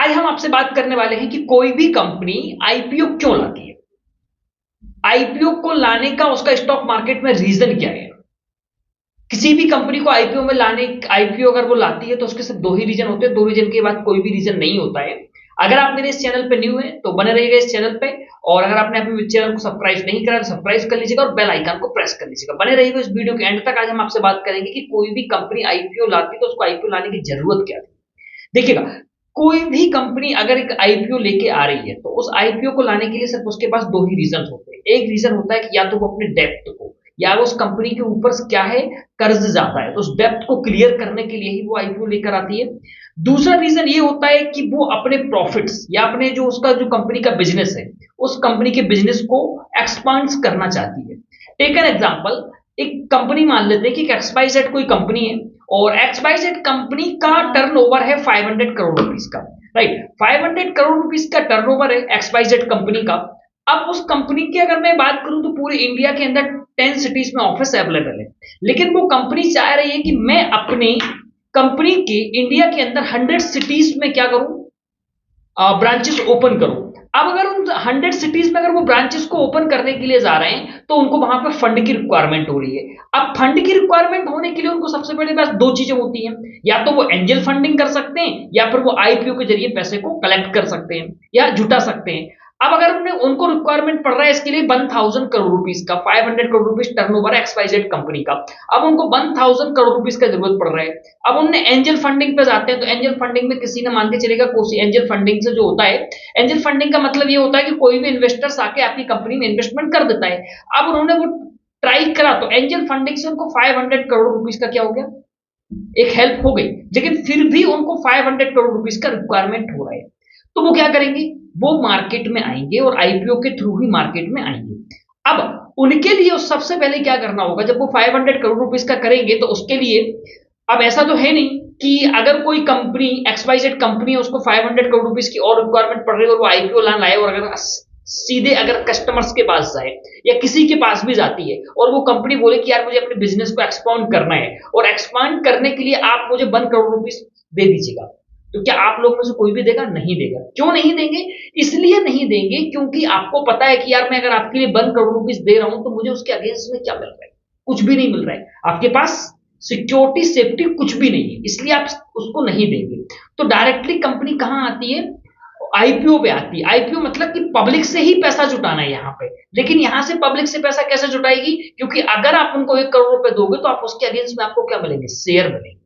आज हम आपसे बात करने वाले हैं कि कोई भी कंपनी आईपीओ क्यों लाती है। आईपीओ को लाने का उसका स्टॉक मार्केट में रीजन क्या है। किसी भी कंपनी को आईपीओ में लाने आईपीओ अगर वो लाती है तो उसके सिर्फ दो ही रीजन होते हैं। दो रीजन के बाद कोई भी रीजन नहीं होता है। अगर आप मेरे इस चैनल पे न्यू हैं तो बने रहिएगा इस चैनल पे, और अगर आपने अपने चैनल को सब्सक्राइब नहीं करा तो सब्सक्राइब कर लीजिएगा और बेल आइकन को प्रेस कर लीजिएगा। बने रहिएगा इस वीडियो के एंड तक। आज हम आपसे बात करेंगे कि कोई भी कंपनी आईपीओ लाती है तो उसको आईपीओ लाने की जरूरत क्या थी। देखिएगा, कोई भी कंपनी अगर एक आईपीओ लेके आ रही है तो उस आईपीओ को लाने के लिए सिर्फ उसके पास दो ही रीजन होते हैं। एक रीजन होता है कि या तो वो अपने डेप्थ को, या वो उस कंपनी के ऊपर क्या है, कर्ज ज्यादा है, तो उस डेप्थ को क्लियर करने के लिए ही वो आईपीओ लेकर आती है। दूसरा रीजन ये होता है कि वो अपने प्रॉफिट्स या अपने जो उसका जो कंपनी का बिजनेस है उस कंपनी के बिजनेस को एक्सपांड करना चाहती है। टेक एन एग्जांपल, एक कंपनी मान लेते हैं कि एक्सवाईजेड कोई कंपनी है और एक्सवाईजेड कंपनी का टर्नओवर है 500 करोड़ रुपीस का, राइट। 500 करोड़ रुपीस का टर्नओवर है एक्सवाईजेड कंपनी का। अब उस कंपनी की अगर मैं बात करूं तो पूरे इंडिया के अंदर 10 सिटीज में ऑफिस अवेलेबल है, लेकिन वो कंपनी चाह रही है कि मैं अपनी कंपनी के इंडिया के अंदर 100 सिटीज में क्या करूं, ब्रांचेस ओपन करो। अब अगर उन 100 सिटीज में अगर वो ब्रांचेस को ओपन करने के लिए जा रहे हैं तो उनको वहां पे फंड की रिक्वायरमेंट हो रही है। अब फंड की रिक्वायरमेंट होने के लिए उनको सबसे पहले बस दो चीजें होती हैं, या तो वो एंजल फंडिंग कर सकते हैं या फिर वो आईपीओ के जरिए पैसे को कलेक्ट कर सकते हैं या जुटा सकते हैं। अब अगर उनको रिक्वायरमेंट पड़ रहा है इसके लिए 1000 करोड़ रुपीस का, 500 crore rupees turnover XYZ company का, अब उनको 1000 करोड़ रुपीस का जरूरत पड़ रहा है। अब उन्हें एंजल फंडिंग पे जाते हैं तो एंजल फंडिंग में किसी ने मान के चलेगा, कोई एंजल फंडिंग से जो होता है, एंजल फंडिंग का मतलब ये होता है कि कोई भी इन्वेस्टर्स आके आपकी कंपनी में इन्वेस्टमेंट कर देता है। अब उन्होंने वो ट्राई करा तो एंजल फंडिंग से उनको 500 करोड़ रुपीस का क्या हो गया, एक हेल्प हो गई, लेकिन फिर भी उनको 500 करोड़ रुपीस का रिक्वायरमेंट हो रहा है। तो वो क्या करेंगे, वो मार्केट में आएंगे और आईपीओ के थ्रू ही मार्केट में आएंगे। अब उनके लिए सबसे पहले क्या करना होगा, जब वो 500 करोड़ रुपीस का करेंगे तो उसके लिए अब ऐसा तो है नहीं कि अगर कोई कंपनी एक्सवाईजेड कंपनी है उसको 500 करोड़ रुपीस की और रिक्वायरमेंट पड़ रही है और वो आईपीओ लाए और अगर सीधे अगर कस्टमर्स के पास जाए या किसी के पास भी जाती है और वो कंपनी बोले कि यार मुझे अपने बिजनेस को एक्सपांड करना है और एक्सपांड करने के लिए आप मुझे 1 करोड़ रुपीस दे दीजिएगा, तो क्या आप लोग में से कोई भी देगा? नहीं देगा। क्यों नहीं देंगे? इसलिए नहीं देंगे क्योंकि आपको पता है कि यार मैं अगर आपके लिए 1 करोड़ रुपीस दे रहा हूं तो मुझे उसके अगेंस्ट में क्या मिल रहा है, कुछ भी नहीं मिल रहा है। आपके पास सिक्योरिटी सेफ्टी कुछ भी नहीं है, इसलिए आप उसको नहीं देंगे। तो डायरेक्टली कंपनी कहां आती है, आईपीओ पे आती है। आईपीओ मतलब कि पब्लिक से ही पैसा जुटाना है यहाँ पे, लेकिन यहां से पब्लिक से पैसा कैसे जुटाएगी, क्योंकि अगर आप उनको 1 करोड़ रुपए दोगे तो आप उसके अगेंस्ट में आपको क्या मिलेंगे, शेयर मिलेंगे।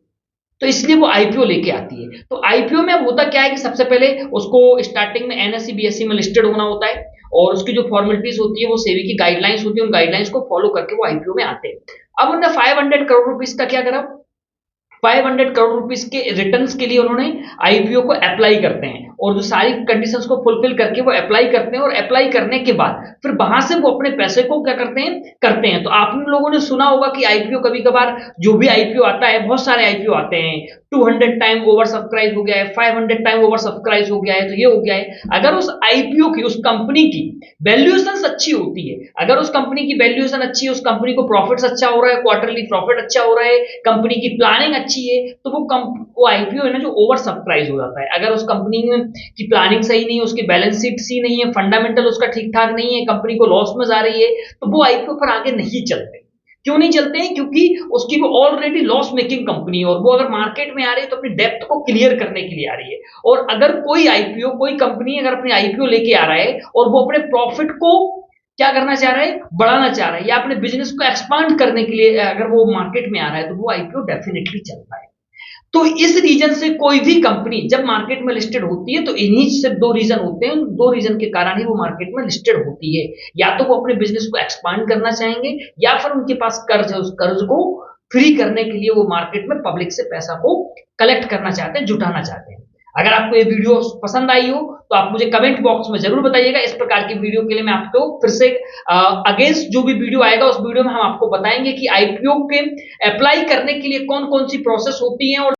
तो इसलिए वो आईपीओ लेके आती है। तो आईपीओ में अब होता क्या है कि सबसे पहले उसको स्टार्टिंग में एनएसई बीएसई में लिस्टेड होना होता है और उसकी जो फॉर्मेलिटीज होती है वो सेबी की गाइडलाइंस होती है, उन गाइडलाइंस को फॉलो करके वो आईपीओ में आते हैं। अब उन्होंने 500 करोड़ रुपीस का क्या करा, 500 करोड़ रुपीस के रिटर्न्स के लिए उन्होंने आईपीओ को अप्लाई करते हैं और जो सारी कंडीशंस को फुलफिल करके वो अप्लाई करते हैं और अप्लाई करने के बाद फिर वहां से वो अपने पैसे को क्या करते हैं। तो आप लोगों ने सुना होगा कि आईपीओ कभी कभार जो भी आईपीओ आता है, बहुत सारे आईपीओ आते हैं, 200 टाइम ओवर सब्सक्राइब हो गया है, 500 टाइम ओवर सब्सक्राइब हो गया है, तो ये हो गया है। अगर उस आईपीओ की, उस कंपनी की वैल्यूएशन अच्छी होती है, अगर उस कंपनी की वैल्यूएशन अच्छी है, उस कंपनी को प्रॉफिट्स अच्छा हो रहा है, क्वार्टरली प्रॉफिट अच्छा हो रहा है, कंपनी की प्लानिंग अच्छी है, तो वो आईपीओ है ना जो ओवर सब्सक्राइब हो जाता है। अगर उस कंपनी की प्लानिंग सही नहीं है, उसकी बैलेंस शीट सही नहीं है, फंडामेंटल उसका ठीक ठाक नहीं है, कंपनी को लॉस में जा रही है, तो वो आईपीओ पर आगे नहीं चलते। क्यों नहीं चलते हैं? क्योंकि उसकी वो ऑलरेडी लॉस मेकिंग कंपनी है और वो अगर मार्केट में आ रही है तो अपनी डेप्थ को क्लियर करने के लिए आ रही है। और अगर कोई आईपीओ, कोई कंपनी अगर अपनी आईपीओ लेके आ रहा है और वो अपने प्रॉफिट को क्या करना चाह रहा है, बढ़ाना चाह रहा है, या अपने बिजनेस को एक्सपांड करने के लिए अगर वो मार्केट में आ रहा है तो वो आईपीओ डेफिनेटली चलता है। तो इस रीजन से कोई भी कंपनी जब मार्केट में लिस्टेड होती है तो इन्हीं सिर्फ दो रीजन होते हैं, दो रीजन के कारण ही वो मार्केट में लिस्टेड होती है। या तो वो अपने बिजनेस को एक्सपांड करना चाहेंगे या फिर उनके पास कर्ज है, उस कर्ज को फ्री करने के लिए वो मार्केट में पब्लिक से पैसा को कलेक्ट करना चाहते हैं, जुटाना चाहते हैं। अगर आपको ये वीडियो पसंद आई हो तो आप मुझे कमेंट बॉक्स में जरूर बताइएगा। इस प्रकार की वीडियो के लिए मैं आपको फिर से अगेंस्ट जो भी वीडियो आएगा उस वीडियो में हम आपको बताएंगे कि आईपीओ के अप्लाई करने के लिए कौन कौन सी प्रोसेस होती है और